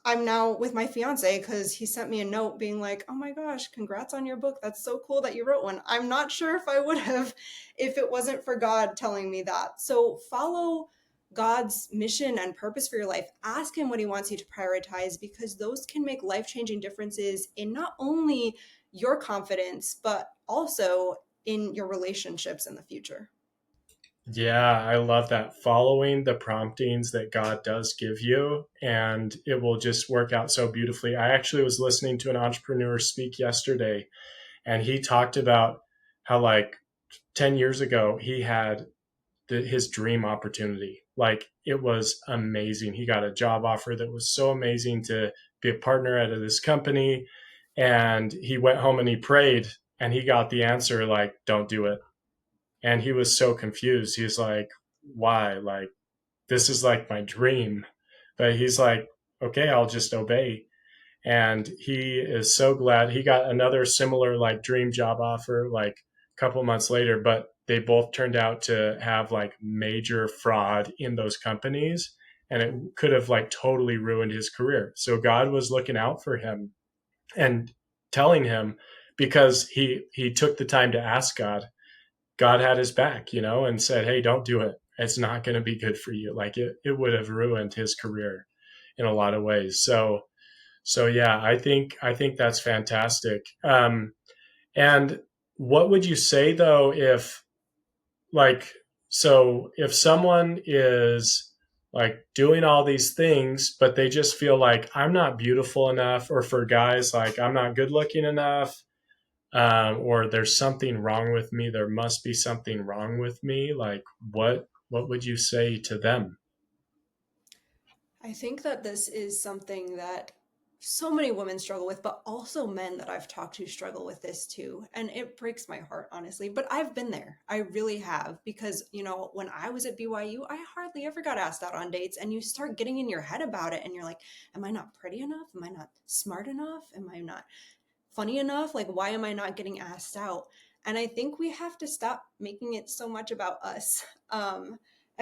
I'm now with my fiance because he sent me a note being like, oh my gosh, congrats on your book. That's so cool that you wrote one. I'm not sure if I would have if it wasn't for God telling me that. So follow God's mission and purpose for your life. Ask him what he wants you to prioritize because those can make life changing differences in not only your confidence, but also in your relationships in the future. Yeah, I love that. Following the promptings that God does give you, and it will just work out so beautifully. I actually was listening to an entrepreneur speak yesterday, and he talked about how, like, 10 years ago, he had his dream opportunity. Like, it was amazing. He got a job offer that was so amazing to be a partner at this company. And he went home and he prayed, and he got the answer, like, don't do it. And he was so confused. He's like, why? Like, this is like my dream. But he's like, okay, I'll just obey. And he is so glad he got another similar like dream job offer like a couple months later, but they both turned out to have like major fraud in those companies, and it could have like totally ruined his career. So God was looking out for him and telling him, because he took the time to ask God. God had his back, and said, hey, don't do it. It's not going to be good for you. Like, it would have ruined his career in a lot of ways. So yeah, I think that's fantastic. And what would you say though, if like, so if someone is like doing all these things, but they just feel like I'm not beautiful enough, or for guys, like I'm not good looking enough, or there's something wrong with me, there must be something wrong with me. Like, what would you say to them? I think that this is something that so many women struggle with, but also men that I've talked to struggle with this too. And it breaks my heart, honestly. But I've been there. I really have. Because, when I was at BYU, I hardly ever got asked out on dates. And you start getting in your head about it. And you're like, am I not pretty enough? Am I not smart enough? Am I not funny enough? Like, why am I not getting asked out? And I think we have to stop making it so much about us, and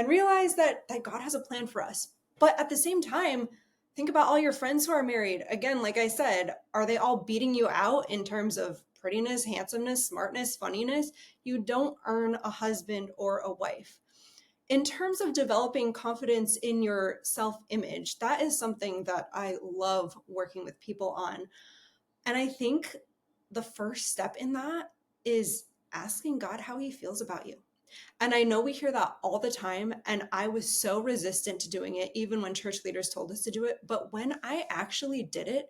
realize that God has a plan for us. But at the same time, think about all your friends who are married. Again, like I said, are they all beating you out in terms of prettiness, handsomeness, smartness, funniness? You don't earn a husband or a wife. in terms of developing confidence in your self image, that is something that I love working with people on. And I think the first step in that is asking God how he feels about you. And I know we hear that all the time. And I was so resistant to doing it, even when church leaders told us to do it. But when I actually did it,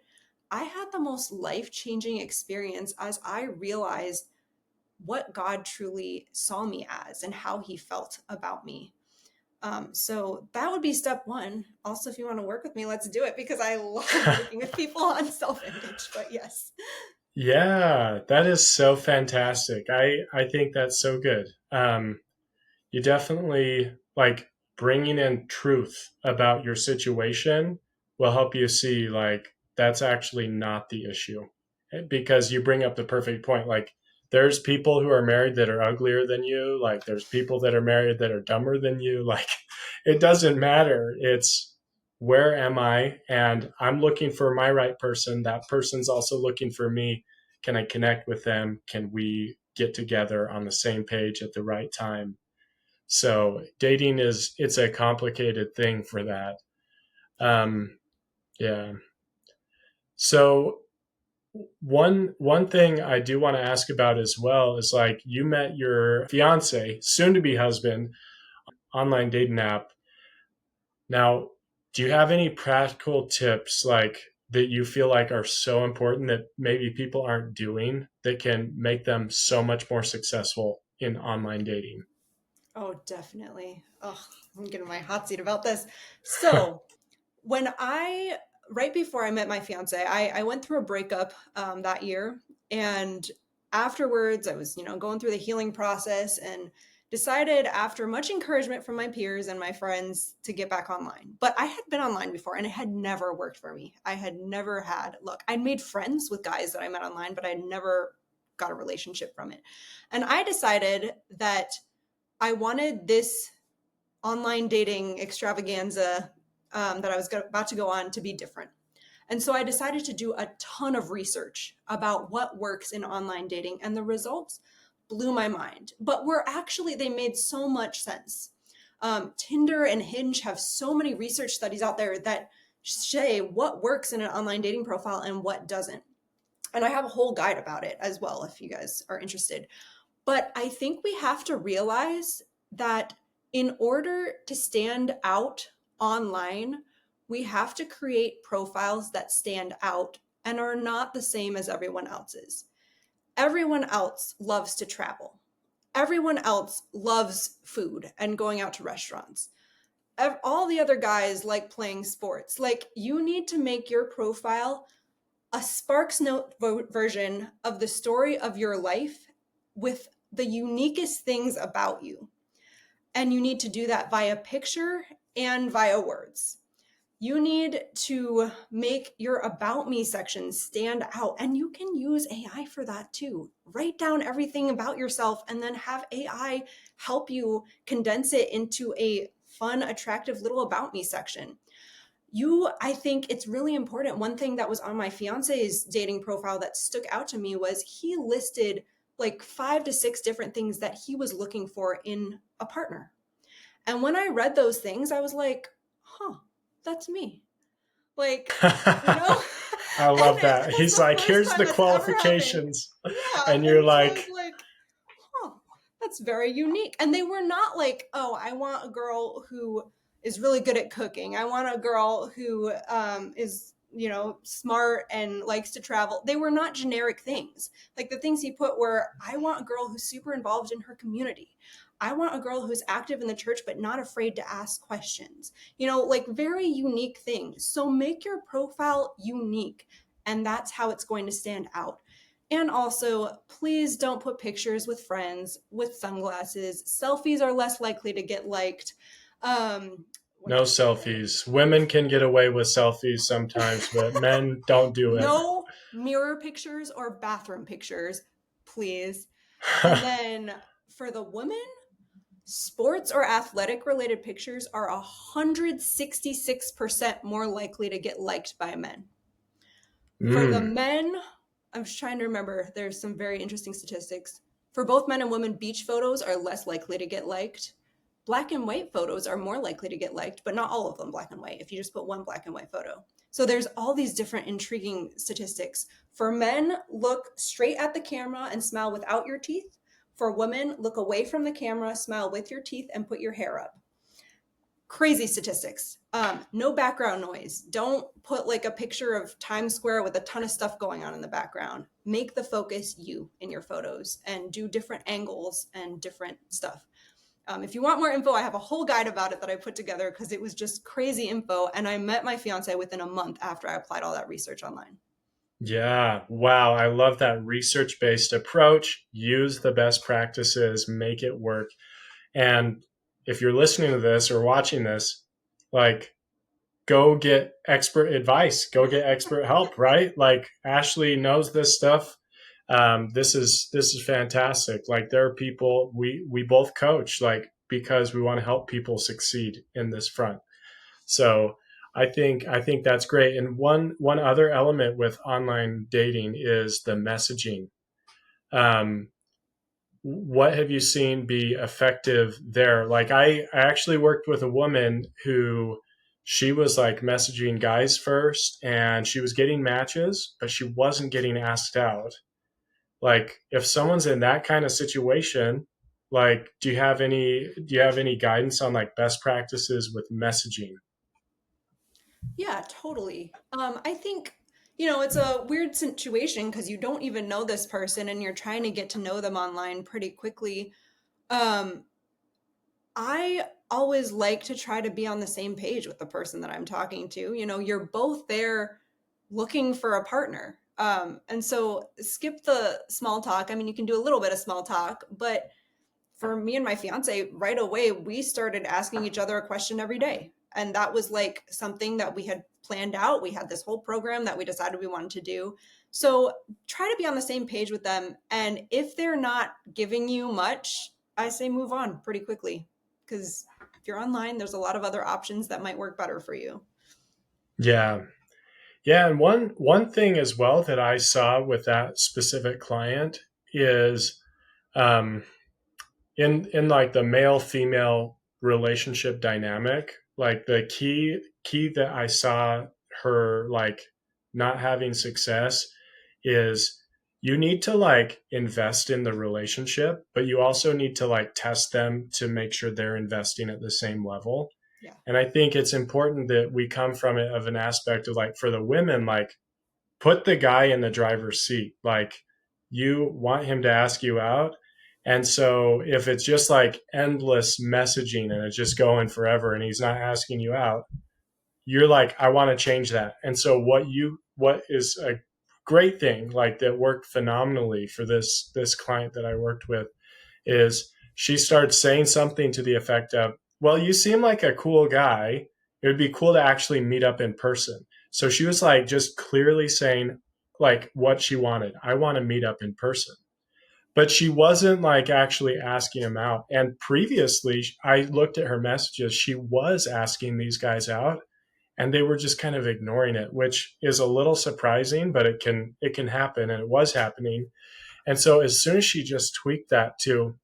I had the most life changing experience as I realized what God truly saw me as and how he felt about me. So that would be step one. Also, if you want to work with me, let's do it because I love working with people on self image. But yes. Yeah, that is so fantastic. I think that's so good. You definitely like bringing in truth about your situation will help you see like that's actually not the issue. Because you bring up the perfect point. Like there's people who are married that are uglier than you, like there's people that are married that are dumber than you. Like it doesn't matter. It's where am I, and I'm looking for my right person, that person's also looking for me. Can I connect with them? Can we get together on the same page at the right time? So dating is it's a complicated thing for that. Um, yeah. So one thing I do want to ask about as well is like you met your fiance, soon to be husband, online dating app. Now, do you have any practical tips like that you feel like are so important that maybe people aren't doing that can make them so much more successful in online dating? Oh, definitely. Oh, I'm getting my hot seat about this. So, when I, right before I met my fiance, I went through a breakup that year. And afterwards, I was, going through the healing process and decided after much encouragement from my peers and my friends to get back online. But I had been online before and it had never worked for me. I had never had, look, I'd made friends with guys that I met online, but I never got a relationship from it. And I decided that I wanted this online dating extravaganza that I was about to go on to be different. And so I decided to do a ton of research about what works in online dating, and the results blew my mind. But were actually, they made so much sense. Tinder and Hinge have so many research studies out there that say what works in an online dating profile and what doesn't. And I have a whole guide about it as well if you guys are interested. But I think we have to realize that in order to stand out online, we have to create profiles that stand out and are not the same as everyone else's. Everyone else loves to travel. Everyone else loves food and going out to restaurants. All the other guys like playing sports. Like, you need to make your profile a Sparks Note version of the story of your life with the uniquest things about you. And you need to do that via picture and via words. You need to make your About Me section stand out. And you can use AI for that too. Write down everything about yourself and then have AI help you condense it into a fun, attractive little About Me section. I think it's really important. One thing that was on my fiance's dating profile that stuck out to me was he listed like 5 to 6 different things that he was looking for in a partner. And when I read those things, I was like, huh, that's me. Like, you know? I And love it that. was He's the like, first here's time the that's ever happened. qualifications. Yeah. And you're And so I like, was like, huh, that's very unique. And they were not like, oh, I want a girl who is really good at cooking. I want a girl who is, smart and likes to travel. They were not generic things. Like the things he put were, I want a girl who's super involved in her community. I want a girl who's active in the church but not afraid to ask questions. Like very unique things. So make your profile unique, and that's how it's going to stand out. And also, please don't put pictures with friends with sunglasses. Selfies are less likely to get liked. What no else was there? selfies. Women can get away with selfies sometimes, but men don't do it. No mirror pictures or bathroom pictures, please. And then for the women, sports or athletic related pictures are 166% more likely to get liked by men. For the Mm. men, I'm just trying to remember, there's some very interesting statistics. For both men and women, beach photos are less likely to get liked. black and white photos are more likely to get liked, but not all of them black and white if you just put one black and white photo. So there's all these different intriguing statistics. For men, look straight at the camera and smile without your teeth. For women, look away from the camera, smile with your teeth, and put your hair up. Crazy statistics. No background noise. Don't put like a picture of Times Square with a ton of stuff going on in the background. Make the focus you in your photos and do different angles and different stuff. If you want more info, I have a whole guide about it that I put together because it was just crazy info. And I met my fiance within a month after I applied all that research online. Yeah. Wow. I love that research based approach. Use the best practices, make it work. And if you're listening to this or watching this, like, go get expert advice, go get expert help, right? Like, Ashley knows this stuff. This is fantastic. Like, there are people we both coach, like, because we want to help people succeed in this front. So I think that's great. And one other element with online dating is the messaging. Um, what have you seen be effective there? Like, I actually worked with a woman who, she was like messaging guys first and she was getting matches, but she wasn't getting asked out. Like, if someone's in that kind of situation, like, do you have any guidance on like best practices with messaging? Yeah, totally. I think, you know, it's a weird situation because you don't even know this person and you're trying to get to know them online pretty quickly. Um, I always like to try to be on the same page with the person that I'm talking to. You know, you're both there looking for a partner. And so skip the small talk. I mean, you can do a little bit of small talk, but for me and my fiance, right away, we started asking each other a question every day. And that was like something that we had planned out. We had this whole program that we decided we wanted to do. So try to be on the same page with them. And if they're not giving you much, I say move on pretty quickly. Because if you're online, there's a lot of other options that might work better for you. Yeah. Yeah, and one thing as well that I saw with that specific client is, um, in like the male female relationship dynamic, like the key that I saw her like not having success is, you need to like invest in the relationship, but you also need to like test them to make sure they're investing at the same level. Yeah. And I think it's important that we come from it of an aspect of, like, for the women, like, put the guy in the driver's seat. Like, you want him to ask you out. And so if it's just like endless messaging and it's just going forever and he's not asking you out, you're like, I want to change that. And so what is a great thing, like, that worked phenomenally for this client that I worked with, is she starts saying something to the effect of, well, you seem like a cool guy. It would be cool to actually meet up in person. So she was like just clearly saying like what she wanted. I want to meet up in person. But she wasn't like actually asking him out. And previously, I looked at her messages. She was asking these guys out and they were just kind of ignoring it, which is a little surprising, but it can happen, and it was happening. And so as soon as she just tweaked that to,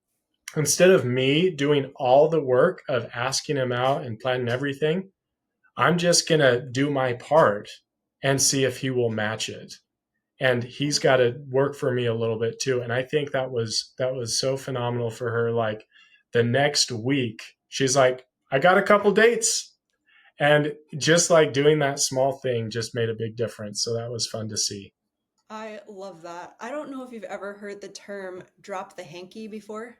instead of me doing all the work of asking him out and planning everything, I'm just going to do my part and see if he will match it. And he's got to work for me a little bit too. And I think that was so phenomenal for her. Like, the next week, she's like, I got a couple dates. And just like doing that small thing just made a big difference. So that was fun to see. I love that. I don't know if you've ever heard the term drop the hanky before.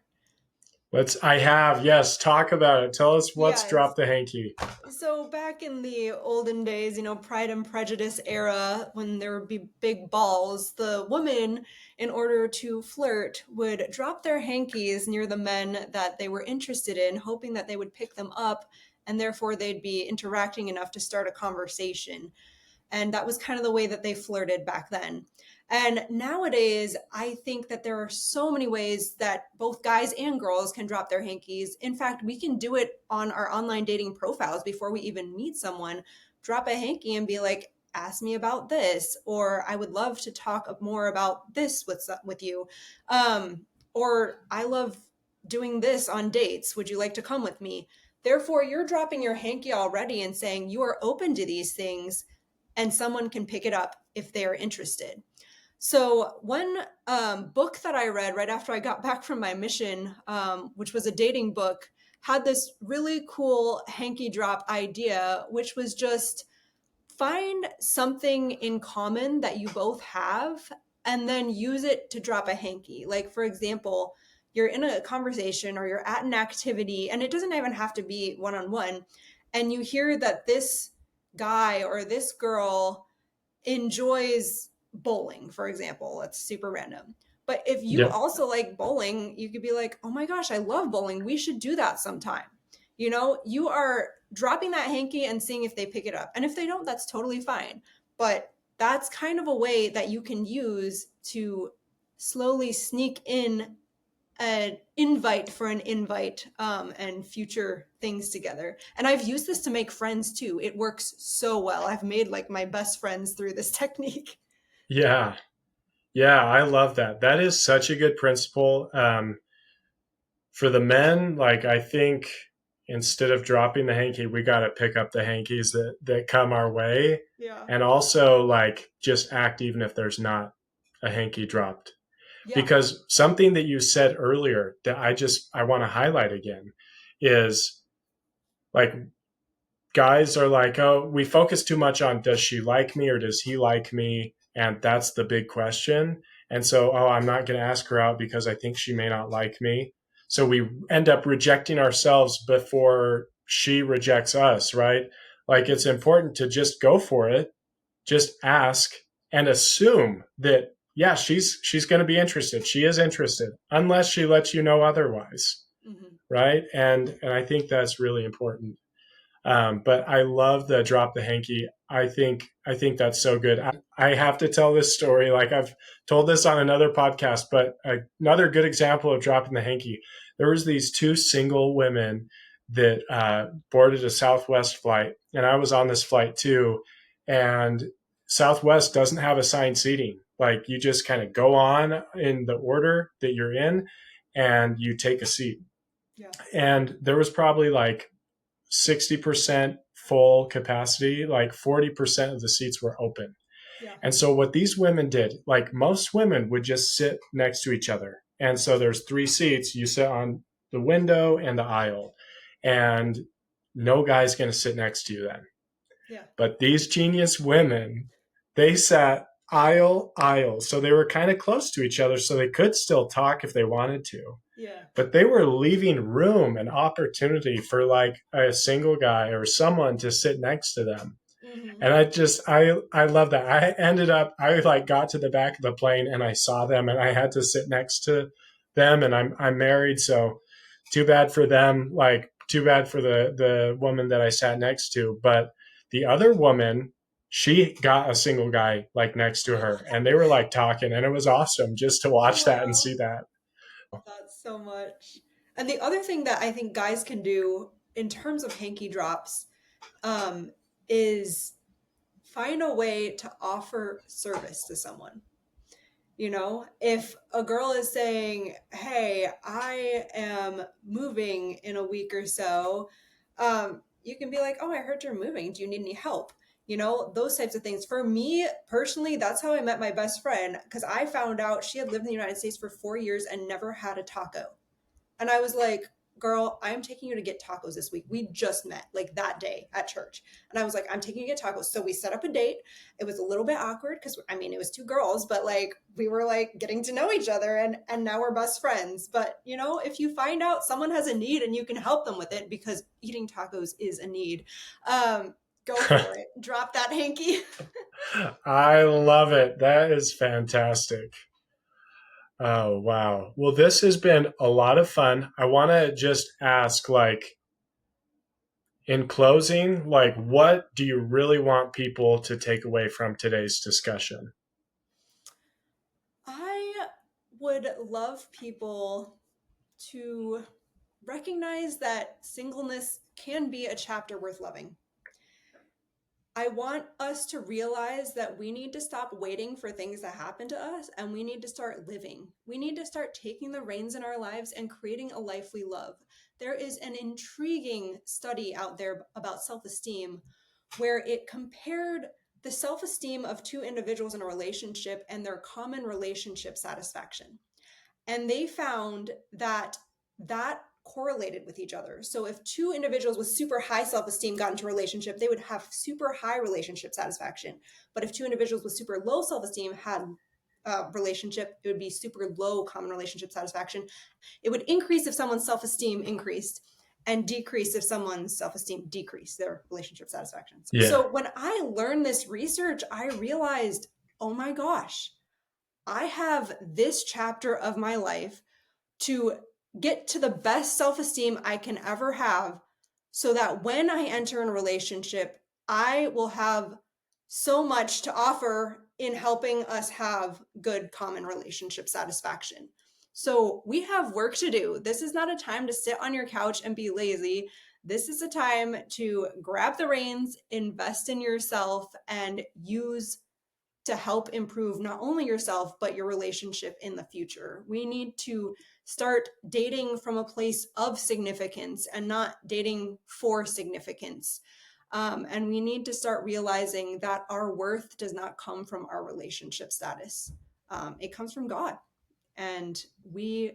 I have, yes, talk about it. Tell us what's Yes. drop the hanky. So back in the olden days, you know, Pride and Prejudice era, when there would be big balls, the women, in order to flirt, would drop their hankies near the men that they were interested in, hoping that they would pick them up, and therefore they'd be interacting enough to start a conversation. And that was kind of the way that they flirted back then. And nowadays, I think that there are so many ways that both guys and girls can drop their hankies. In fact, we can do it on our online dating profiles before we even meet someone. Drop a hanky and be like, ask me about this, or I would love to talk more about this with you. Or I love doing this on dates. Would you like to come with me? Therefore, you're dropping your hanky already and saying you are open to these things, and someone can pick it up if they are interested. So, one book that I read right after I got back from my mission, which was a dating book, had this really cool hanky drop idea, which was just find something in common that you both have and then use it to drop a hanky. Like, for example, you're in a conversation or you're at an activity, and it doesn't even have to be one on one, and you hear that this guy or this girl enjoys bowling, for example. That's super random. But if you Yep. also like bowling, you could be like, oh my gosh, I love bowling. We should do that sometime. You know, you are dropping that hanky and seeing if they pick it up. And if they don't, that's totally fine. But that's kind of a way that you can use to slowly sneak in an invite for an invite, and future things together. And I've used this to make friends too. It works so well. I've made like my best friends through this technique. Yeah. Yeah, I love that. That is such a good principle. For the men, like I think instead of dropping the hanky, we got to pick up the hankies that come our way, Yeah. and also like just act even if there's not a hanky dropped. Yeah. Because something that you said earlier that I want to highlight again is like guys are like, oh, we focus too much on does she like me or does he like me? And that's the big question. And so, oh, I'm not going to ask her out because I think she may not like me. So we end up rejecting ourselves before she rejects us, right? Like it's important to just go for it, just ask and assume that yeah, she's going to be interested. She is interested unless she lets you know otherwise, Hmm. right? And I think that's really important. But I love the drop the hanky. I think that's so good. I have to tell this story. Like I've told this on another podcast, but another good example of dropping the hanky. There was these two single women that boarded a Southwest flight, and I was on this flight too. And Southwest doesn't have assigned seating. Like you just kind of go on in the order that you're in, and you take a seat. Yeah. And there was probably like 60% full capacity, like 40% of the seats were open. Yeah. And so what these women did, like most women would just sit next to each other. And so there's three seats, you sit on the window and the aisle. And no guy's going to sit next to you then. Yeah. But these genius women, they sat aisle. So they were kind of close to each other so they could still talk if they wanted to, Yeah. but they were leaving room and opportunity for like a single guy or someone to sit next to them. Hmm. And I love that. I like got to the back of the plane and I saw them and I had to sit next to them, and I'm married, so too bad for them, like too bad for the woman that I sat next to. But the other woman, she got a single guy like next to her and they were like talking, and it was awesome just to watch that and Wow. see that. That's so much. And the other thing that I think guys can do in terms of hanky drops, um, is find a way to offer service to someone. You know, if a girl is saying, hey, I am moving in a week or so, you can be like, oh, I heard you're moving. Do you need any help? You know, those types of things. For me personally, that's how I met my best friend, because I found out she had lived in the United States for 4 years and never had a taco. And I was like, girl, I'm taking you to get tacos this week. We just met like that day at church. And I was like, I'm taking you to get tacos. So we set up a date. It was a little bit awkward because I mean, it was two girls, but like we were like getting to know each other, and now we're best friends. But you know, if you find out someone has a need and you can help them with it, because eating tacos is a need, go for it. Drop that hanky. I love it. That is fantastic. Oh, wow. Well, this has been a lot of fun. I want to just ask, like, in closing, like, what do you really want people to take away from today's discussion? I would love people to recognize that singleness can be a chapter worth loving. I want us to realize that we need to stop waiting for things to happen to us and we need to start living. We need to start taking the reins in our lives and creating a life we love. There is an intriguing study out there about self esteem where it compared the self esteem of two individuals in a relationship and their common relationship satisfaction. And they found that that correlated with each other. So if two individuals with super high self-esteem got into a relationship, they would have super high relationship satisfaction. But if two individuals with super low self-esteem had a relationship, it would be super low common relationship satisfaction. It would increase if someone's self-esteem increased and decrease if someone's self-esteem decreased their relationship satisfactions. Yeah. So when I learned this research, I realized, oh my gosh, I have this chapter of my life to get to the best self esteem I can ever have so that when I enter in a relationship, I will have so much to offer in helping us have good common relationship satisfaction. So we have work to do. This is not a time to sit on your couch and be lazy. This is a time to grab the reins, invest in yourself, and use to help improve not only yourself, but your relationship in the future. We need to start dating from a place of significance and not dating for significance. And we need to start realizing that our worth does not come from our relationship status, it comes from God. And we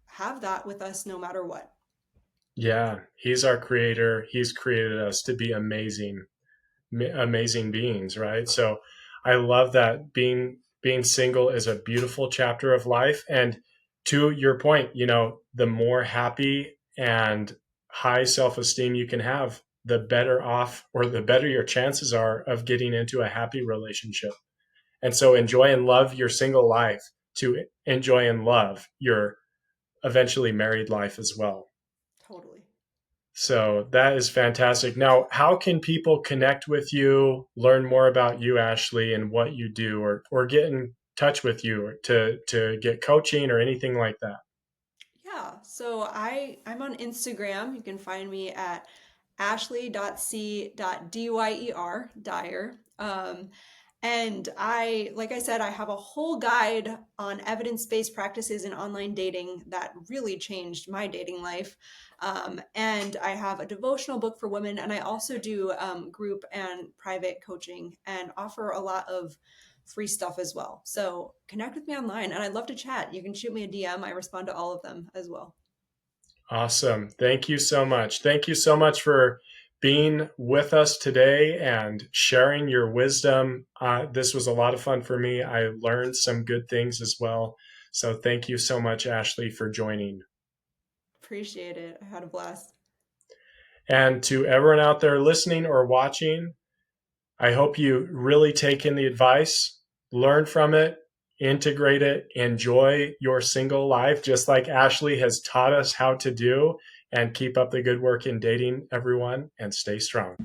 have that with us no matter what. Yeah. He's our creator. He's created us to be amazing beings, right? So I love that being single is a beautiful chapter of life. And to your point, the more happy and high self-esteem you can have, the better off or the better your chances are of getting into a happy relationship. And so enjoy and love your single life to enjoy and love your eventually married life as well. Totally. So that is fantastic. Now, how can people connect with you, learn more about you, Ashley, and what you do, or get in touch with you to get coaching or anything like that? Yeah, so I'm on Instagram. You can find me at ashley.c.dyer, Dyer. And like I said, I have a whole guide on evidence-based practices in online dating that really changed my dating life. And I have a devotional book for women, and I also do group and private coaching and offer a lot of free stuff as well. So connect with me online, and I'd love to chat. You can shoot me a DM. I respond to all of them as well. Awesome. Thank you so much. Thank you so much for being with us today and sharing your wisdom. This was a lot of fun for me. I learned some good things as well. So thank you so much, Ashley, for joining. Appreciate it. I had a blast. And to everyone out there listening or watching, I hope you really take in the advice, learn from it, integrate it, enjoy your single life, just like Ashley has taught us how to do, and keep up the good work in dating, everyone, and stay strong.